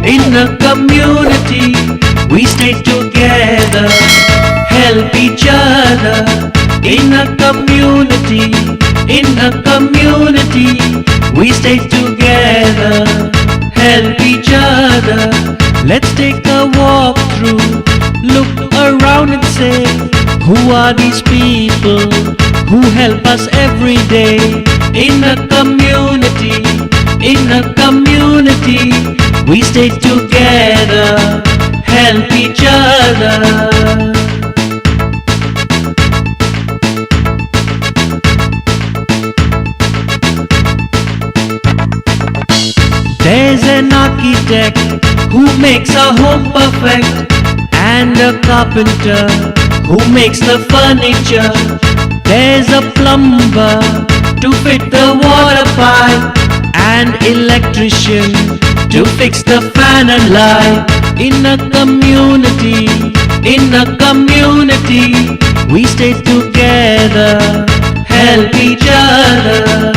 In a community, we stay together, help each other. In a community, we stay together, help each other. Let's take a walk through, look around and say, who are these people who help us every day? In a community, we stay together, help each other. There's an architect who makes a home perfect, and a carpenter who makes the furniture. There's a plumber to fit the water pipe, and electrician to fix the fan and light. In a community, we stay together, help each other.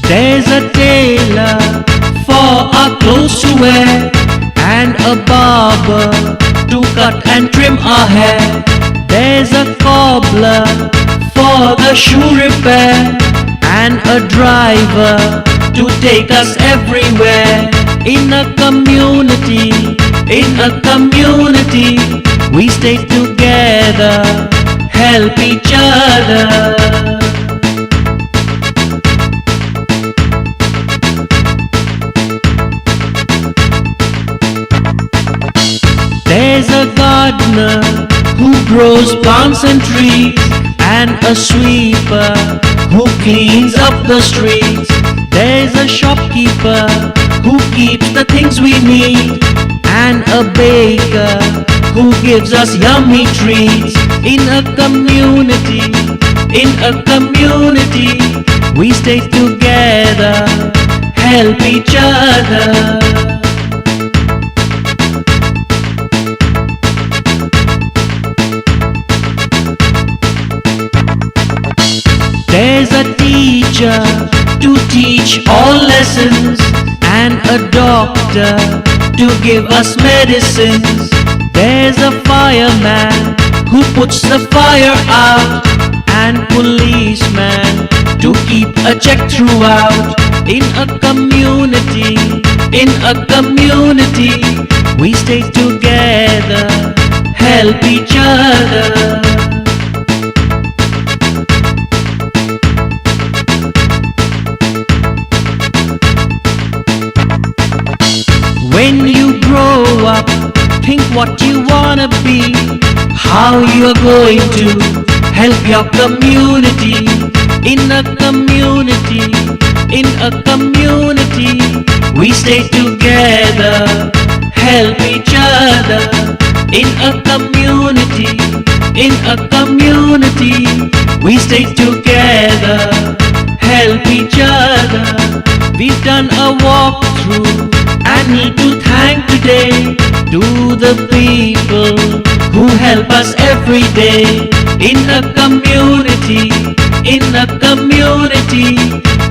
There's a tailor for our clothes to wear, and a barber to cut and trim our hair. There's a cobbler for the shoe repair, and a driver to take us everywhere. In a community, we stay together, help each other. There's a gardener who grows plants and trees, and a sweeper who cleans up the streets. There's a shopkeeper who keeps the things we need, and a baker who gives us yummy treats. In a community, we stay together, help each other. There's a teacher to teach all lessons, and a doctor to give us medicines. There's a fireman who puts the fire out, and policeman to keep a check throughout. In a community, we stay together, help each other. When you grow up, think what you wanna be, how you're going to help your community. In a community, we stay together, help each other. In a community, we stay together, help each other. We've done a walkthrough and need to thank today to the people who help us every day. In a community,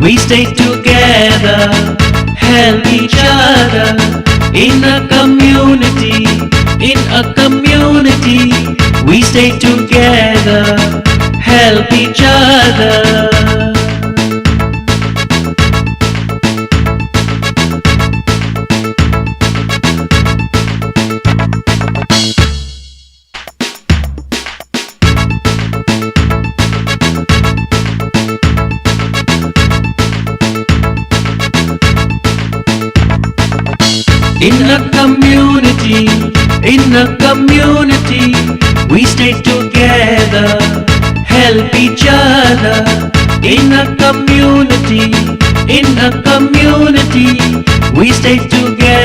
we stay together, help each other. In a community, we stay together, help each other. In a community, we stay together, help each other. In a community, we stay together.